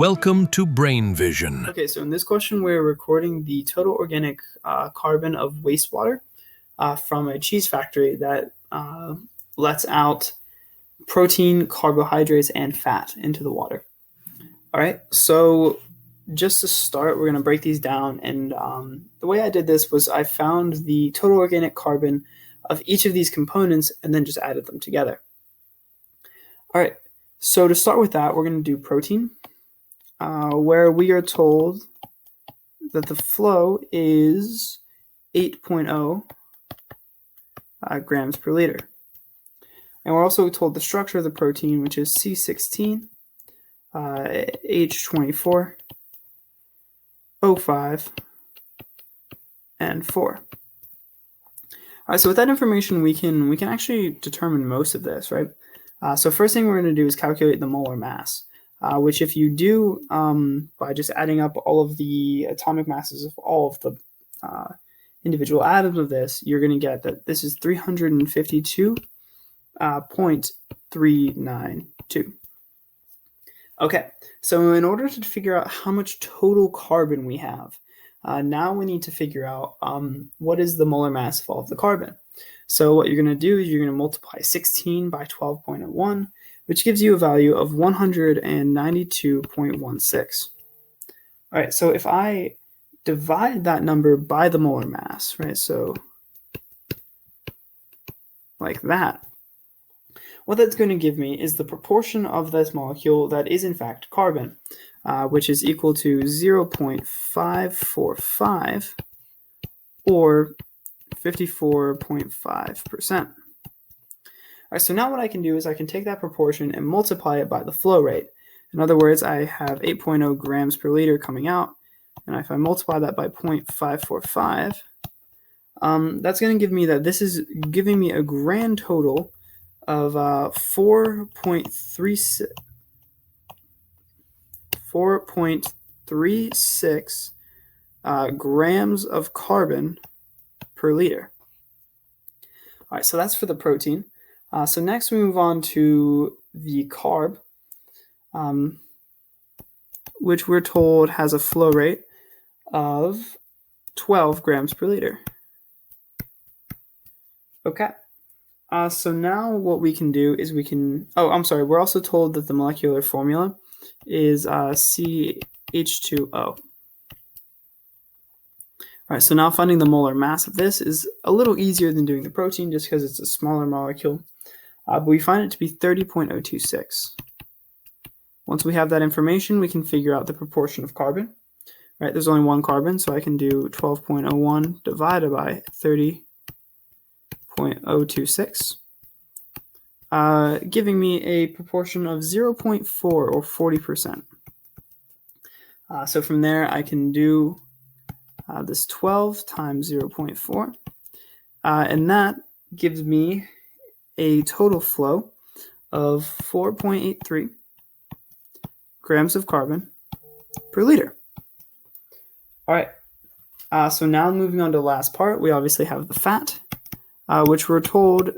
Welcome to Brain Vision. Okay, so in this question, we're recording the total organic carbon of wastewater from a cheese factory that lets out protein, carbohydrates, and fat into the water. All right, so just to start, we're going to break these down. And the way I did this was I found the total organic carbon of each of these components and then just added them together. All right, so to start with that, we're going to do protein. Where we are told that the flow is 8.0 grams per liter. And we're also told the structure of the protein, which is C16, H24, O5, and 4. All right, so with that information, we can actually determine most of this, right? So first thing we're going to do is calculate the molar mass. Which if you do by just adding up all of the atomic masses of all of the individual atoms of this, you're going to get that this is 352.392. Okay, so in order to figure out how much total carbon we have, now we need to figure out what is the molar mass of all of the carbon. So what you're going to do is you're going to multiply 16 by 12.01, which gives you a value of 192.16. All right, so if I divide that number by the molar mass, right, so like that, what that's going to give me is the proportion of this molecule that is in fact carbon, which is equal to 0.545 or 54.5%. All right, so now what I can do is I can take that proportion and multiply it by the flow rate. In other words, I have 8.0 grams per liter coming out, and if I multiply that by 0.545, that's going to give me that this is giving me a grand total of 4.36 grams of carbon per liter. All right, so that's for the protein. So next we move on to the carb, which we're told has a flow rate of 12 grams per liter. Okay, so now what we can do is we're also told that the molecular formula is CH2O. All right, so now finding the molar mass of this is a little easier than doing the protein just because it's a smaller molecule. But we find it to be 30.026. Once we have that information, we can figure out the proportion of carbon. Right, there's only one carbon, so I can do 12.01 divided by 30.026, giving me a proportion of 0.4 or 40%. So from there, I can do this 12 times 0.4, and that gives me a total flow of 4.83 grams of carbon per liter. All right, so now moving on to the last part, we obviously have the fat, which we're told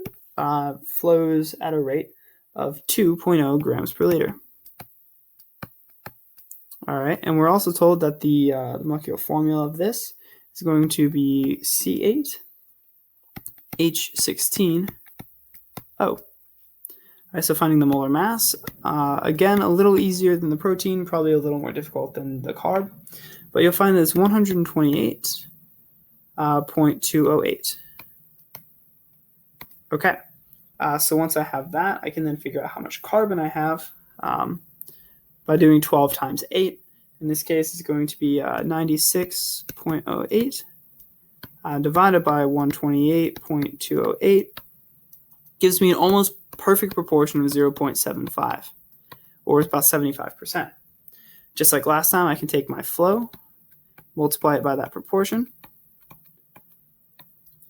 flows at a rate of 2.0 grams per liter. All right, and we're also told that the molecular formula of this is going to be C8H16O. All right, so finding the molar mass, again, a little easier than the protein, probably a little more difficult than the carb, but you'll find that it's 128.208. Okay, so once I have that, I can then figure out how much carbon I have by doing 12 times 8. In this case, it's going to be 96.08 divided by 128.208. Gives me an almost perfect proportion of 0.75, or about 75%. Just like last time, I can take my flow, multiply it by that proportion.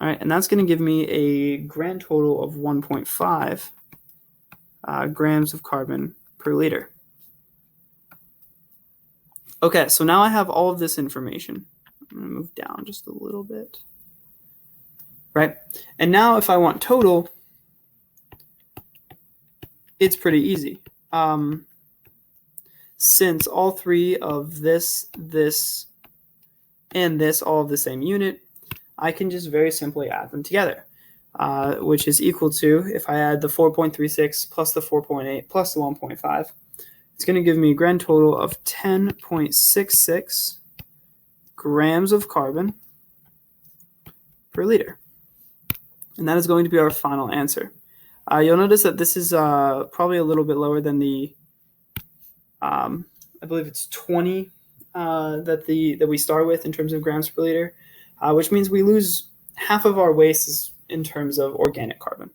All right, and that's going to give me a grand total of 1.5 grams of carbon per liter. Okay, so now I have all of this information. I'm going to move down just a little bit. Right, and now if I want total, it's pretty easy. since all three of this, and this all of the same unit, I can just very simply add them together, which is equal to, if I add the 4.36 plus the 4.8 plus the 1.5, it's going to give me a grand total of 10.66 grams of carbon per liter. And that is going to be our final answer. You'll notice that this is probably a little bit lower than the, I believe it's 20 that we start with in terms of grams per liter, which means we lose half of our waste in terms of organic carbon.